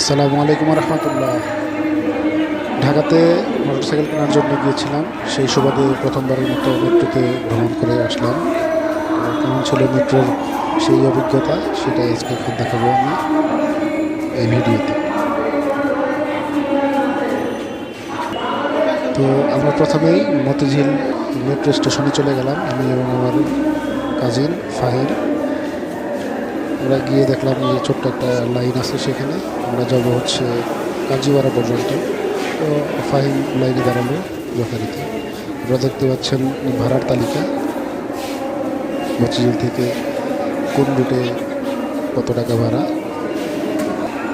আসসালামু আলাইকুম রহমতুল্লাহ। ঢাকাতে মোটরসাইকেল কেনার জন্য গিয়েছিলাম, সেই সুবাদে প্রথমবারের মতো মেট্রোতে ভ্রমণ করে আসলাম। তো কেমন ছিল মেট্রোর সেই অভিজ্ঞতা, সেটাই আজকে এখন দেখাবো আমি এই ভিডিওতে। তো আমরা প্রথমেই মতিঝিল মেট্রো স্টেশনে চলে গেলাম, আমি এবং আমার কাজিন ফাহিম। আমরা গিয়ে দেখলাম যে ছোট্ট একটা লাইন আছে, সেখানে আমরা যাবো হচ্ছে কাঞ্জিপাড়া পর্যন্ত। তো ফাহিম লাইনে দাঁড়ালো যথারীতি। আপনারা দেখতে পাচ্ছেন ভাড়ার তালিকা, মতিঝিল থেকে কোন রুটে কত টাকা ভাড়া,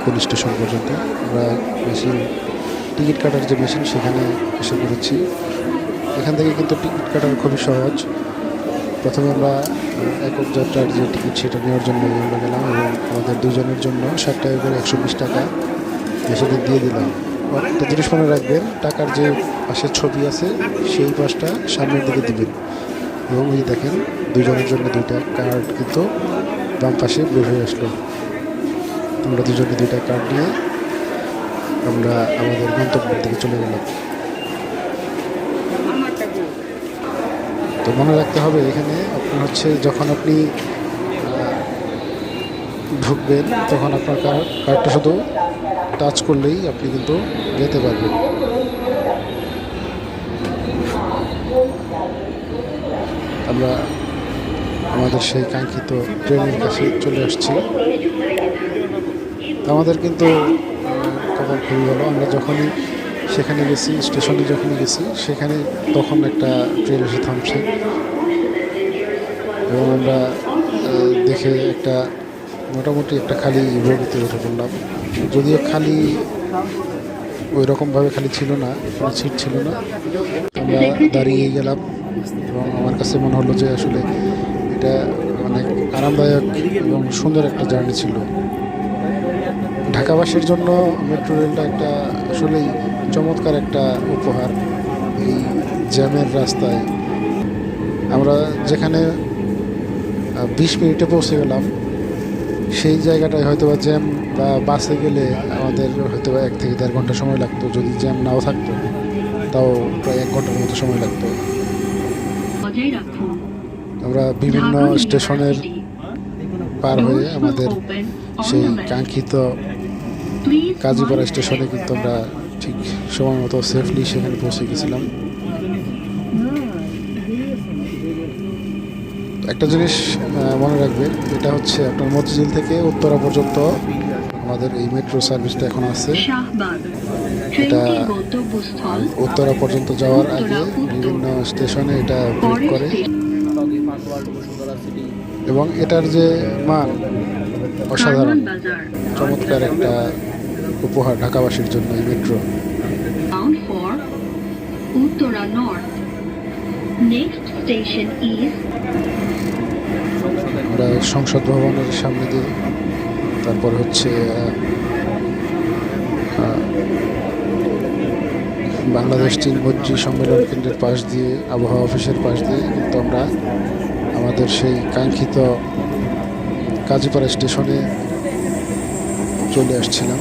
কোন স্টেশন পর্যন্ত। আমরা মেশিন টিকিট কাটার যে মেশিন, সেখানে এসে পড়েছি। এখান থেকে কিন্তু টিকিট কাটার খুবই সহজ। প্রথমে আমরা একক যাত্রার যে টিকিট, সেটা নেওয়ার জন্য আমরা গেলাম এবং আমাদের দুজনের জন্য 60 টাকা করে 120 টাকা মেশিনে দিয়ে দিলাম। একটা জিনিস মনে রাখবেন, টাকার যে পাশের ছবি আছে সেই পাশটা সামনের দিকে দিবেন। এবং ওই দেখেন দুজনের জন্য দুইটা কার্ড কিন্তু বাম পাশে বের হয়ে আসলো। আমরা দুজনে দুইটা কার্ড নিয়ে আমরা আমাদের গন্তব্যের দিকে চলে গেলাম। তো মনে রাখতে হবে, এখানে আপনার হচ্ছে যখন আপনি ঢুকবেন, তখন আপনার কার্ডটা শুধু টাচ করলেই আপনি কিন্তু যেতে পারবেন। আমরা আমাদের সেই কাঙ্ক্ষিত ট্রেনের কাছে চলে আসছি। আমাদের কিন্তু কপাল খুবই ভালো, আমরা যখনই সেখানে গেছি, স্টেশনে যখনই গেছি, সেখানে তখন একটা ট্রেন এসে থামছে এবং আমরা দেখে একটা মোটামুটি একটা খালি বগিতে উঠে পড়লাম। যদিও খালি ওই রকমভাবে খালি ছিল না, কোনো সিট ছিল না। আমরা দাঁড়িয়ে গেলাম এবং আমার কাছে মনে হলো যে আসলে এটা অনেক আরামদায়ক এবং সুন্দর একটা জার্নি ছিল। ঢাকাবাসীর জন্য মেট্রো রেলটা একটা আসলেই চমৎকার একটা উপহার। এই জ্যামের রাস্তায় আমরা যেখানে 20 মিনিটে পৌঁছে গেলাম, সেই জায়গাটায় হয়তো বা জ্যাম বা বাসে গেলে আমাদের হয়তো বা 1 থেকে 1.5 ঘন্টা সময় লাগতো। যদি জ্যাম নাও থাকতো তাও প্রায় 1 ঘন্টার মতো সময় লাগতো। আমরা বিভিন্ন স্টেশনের পার হয়ে আমাদের সেই কাঙ্ক্ষিত কাজীপাড়া স্টেশনে কিন্তু আমরা ঠিক সময় মতো সেফলি সেখানে পৌঁছে গেছিলাম। একটা জিনিস মনে রাখবেন, এটা হচ্ছে আপনার মতিঝিল থেকে উত্তরা পর্যন্ত আমাদের এই মেট্রো সার্ভিসটা এখন আছে। এটা উত্তরা পর্যন্ত যাওয়ার আগে বিভিন্ন স্টেশনে এটা ব্রেক করে এবং এটার যে মান অসাধারণ, চমৎকার একটা উপহার ঢাকাবাসীর জন্য এই মেট্রো। আমরা সংসদ ভবনের সামনে দিয়ে, তারপর হচ্ছে বাংলাদেশ চীন মৈত্রী সম্মেলন কেন্দ্রের পাশ দিয়ে, আবহাওয়া অফিসের পাশ দিয়ে কিন্তু আমরা আমাদের সেই কাঙ্ক্ষিত কাজীপাড়া স্টেশনে চলে আসছিলাম।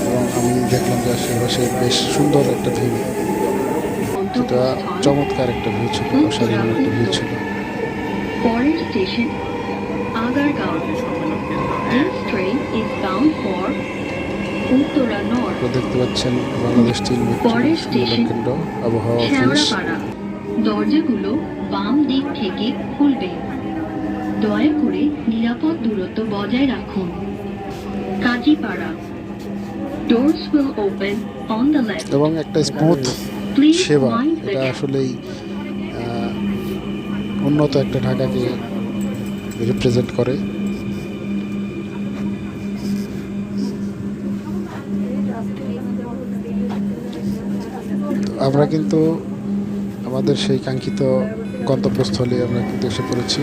এবং আমি দেখলাম যে আশেপাশে বেশ সুন্দর একটা ভিউ, যেটা চমৎকার একটা ভিউ ছিল, অসাধারণ একটা ভিউ ছিল। পরের station Agargaon. This train is bound for Uttara north. দেখতে পাচ্ছেন বাংলাদেশ চীন মৈত্রী সম্মেলন কেন্দ্র, আবহাওয়া অফিস। দরজাগুলো বাম দিক থেকে খুলবে, দয়া করে নিরাপদ দূরত্ব বজায় রাখুন। Kazipara, doors will open on the left. এবং একটা স্মুথ সেবা, এটা আসলেই উন্নত একটা ঢাকাকে রিপ্রেজেন্ট করে। আমরা কিন্তু আমাদের সেই কাঙ্ক্ষিত গন্তব্যস্থলে আমরা কিন্তু এসে পড়েছি।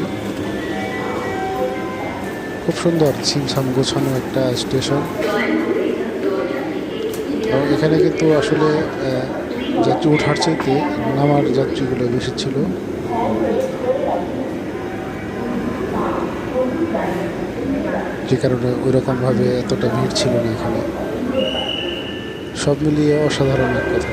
খুব সুন্দর ছিমছাম গোছানো একটা স্টেশন এবং এখানে কিন্তু আসলে যাত্রী ওঠার চাইতে নামার যাত্রীগুলো বেশি ছিল। যে কারণে ওই রকমভাবে এতটা ভিড় ছিল না এখানে। সব মিলিয়ে অসাধারণ এক কথা।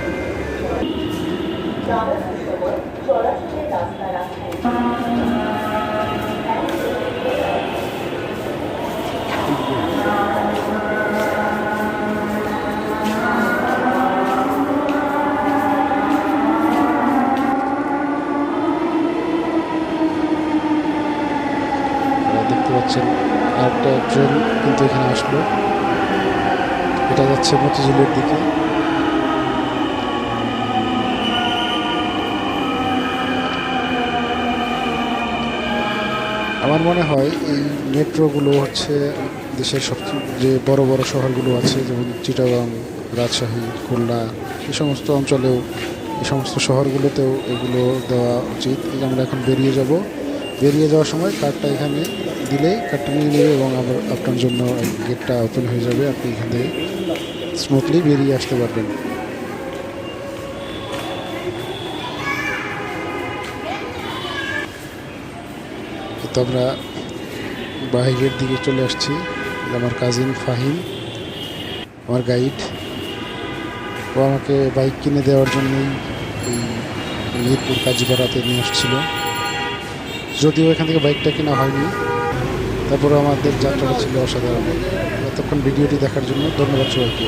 দেখতে পাচ্ছেন একটা ট্রেন কিন্তু এখানে আসলো, এটা যাচ্ছে মতিঝিলের দিকে। আমার মনে হয় এই মেট্রোগুলো হচ্ছে দেশের সবচেয়ে যে বড় বড় শহরগুলো আছে, যেমন চিটাগাং, রাজশাহী, খুলনা, এই সমস্ত অঞ্চলেও, এই সমস্ত শহরগুলোতেও এগুলো দেওয়া উচিত। এই যে আমরা এখন বেরিয়ে যাব, বেরিয়ে যাওয়ার সময় কার্ডটা এখানে দিলেই কার্ডটা নিয়ে নেবে এবং আবার আপনার জন্য গেটটা ওপেন হয়ে যাবে, আপনি এখান থেকে স্মুথলি বেরিয়ে আসতে পারবেন। তো আমরা বাইরের দিকে চলে আসছি। আমার কাজিন ফাহিম, আমার গাইড, ও আমাকে বাইক কিনে দেওয়ার জন্যই এই মিরপুর কাজীপাড়াতে নিয়ে আসছিল। যদিও এখান থেকে বাইকটা কেনা হয়নি, তারপরে আমাদের যাত্রাটা ছিল অসাধারণ। এতক্ষণ ভিডিওটি দেখার জন্য ধন্যবাদ সবাইকে।